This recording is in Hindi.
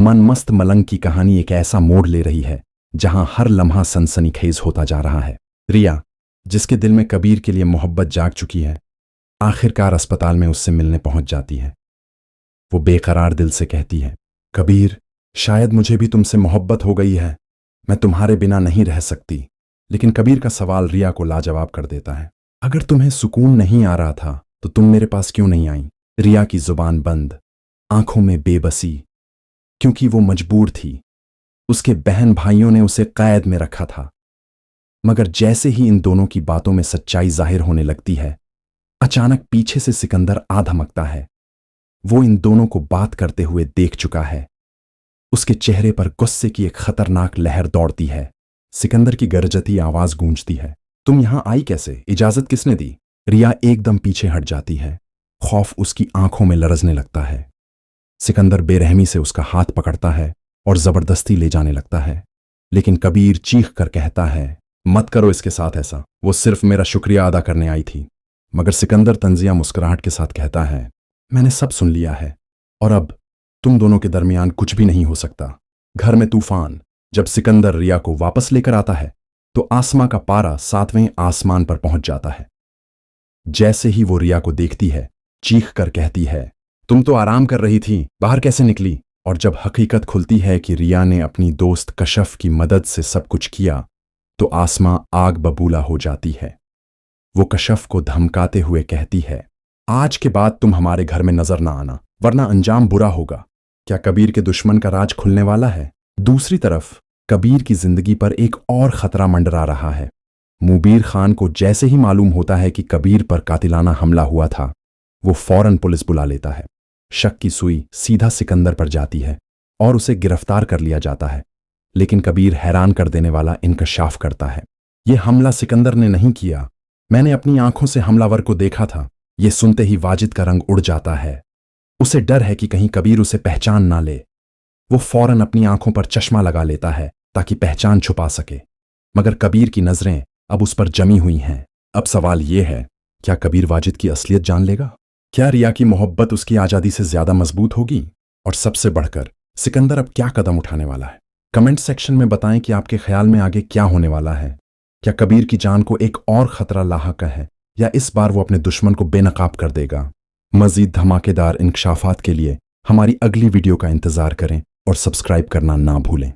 मन मस्त मलंग की कहानी एक ऐसा मोड़ ले रही है जहां हर लम्हा सनसनीखेज होता जा रहा है। रिया, जिसके दिल में कबीर के लिए मोहब्बत जाग चुकी है, आखिरकार अस्पताल में उससे मिलने पहुंच जाती है। वो बेकरार दिल से कहती है, कबीर, शायद मुझे भी तुमसे मोहब्बत हो गई है, मैं तुम्हारे बिना नहीं रह सकती। लेकिन कबीर का सवाल रिया को लाजवाब कर देता है। अगर तुम्हें सुकून नहीं आ रहा था तो तुम मेरे पास क्यों नहीं आई? रिया की जुबान बंद, आंखों में बेबसी, क्योंकि वो मजबूर थी। उसके बहन भाइयों ने उसे कैद में रखा था। मगर जैसे ही इन दोनों की बातों में सच्चाई जाहिर होने लगती है, अचानक पीछे से सिकंदर आ धमकता है। वो इन दोनों को बात करते हुए देख चुका है। उसके चेहरे पर गुस्से की एक खतरनाक लहर दौड़ती है। सिकंदर की गरजती आवाज गूंजती है, तुम यहां आई कैसे? इजाजत किसने दी? रिया एकदम पीछे हट जाती है। खौफ उसकी आंखों में लरजने लगता है। सिकंदर बेरहमी से उसका हाथ पकड़ता है और जबरदस्ती ले जाने लगता है। लेकिन कबीर चीख कर कहता है, मत करो इसके साथ ऐसा, वो सिर्फ मेरा शुक्रिया अदा करने आई थी। मगर सिकंदर तंजिया मुस्कुराहट के साथ कहता है, मैंने सब सुन लिया है और अब तुम दोनों के दरमियान कुछ भी नहीं हो सकता। घर में तूफान। जब सिकंदर रिया को वापस लेकर आता है तो आसमां का पारा 7वें आसमान पर पहुंच जाता है। जैसे ही वो रिया को देखती है, चीख कर कहती है, तुम तो आराम कर रही थी, बाहर कैसे निकली? और जब हकीकत खुलती है कि रिया ने अपनी दोस्त कशफ की मदद से सब कुछ किया, तो आसमां आग बबूला हो जाती है। वो कशफ को धमकाते हुए कहती है, आज के बाद तुम हमारे घर में नजर ना आना, वरना अंजाम बुरा होगा। क्या कबीर के दुश्मन का राज खुलने वाला है? दूसरी तरफ कबीर की जिंदगी पर एक और खतरा मंडरा रहा है। मुबीर खान को जैसे ही मालूम होता है कि कबीर पर कातिलाना हमला हुआ था, वो फौरन पुलिस बुला लेता है। शक की सुई सीधा सिकंदर पर जाती है और उसे गिरफ्तार कर लिया जाता है। लेकिन कबीर हैरान कर देने वाला इंकशाफ करता है, यह हमला सिकंदर ने नहीं किया, मैंने अपनी आंखों से हमलावर को देखा था। यह सुनते ही वाजिद का रंग उड़ जाता है। उसे डर है कि कहीं कबीर उसे पहचान ना ले। वो फौरन अपनी आंखों पर चश्मा लगा लेता है ताकि पहचान छुपा सके। मगर कबीर की नजरें अब उस पर जमी हुई हैं। अब सवाल यह है, क्या कबीर वाजिद की असलियत जान लेगा? क्या रिया की मोहब्बत उसकी आजादी से ज्यादा मजबूत होगी? और सबसे बढ़कर सिकंदर अब क्या कदम उठाने वाला है? कमेंट सेक्शन में बताएं कि आपके ख्याल में आगे क्या होने वाला है। क्या कबीर की जान को एक और खतरा लाहक है, या इस बार वो अपने दुश्मन को बेनकाब कर देगा? मजीद धमाकेदार इंकशाफात के लिए हमारी अगली वीडियो का इंतजार करें और सब्सक्राइब करना ना भूलें।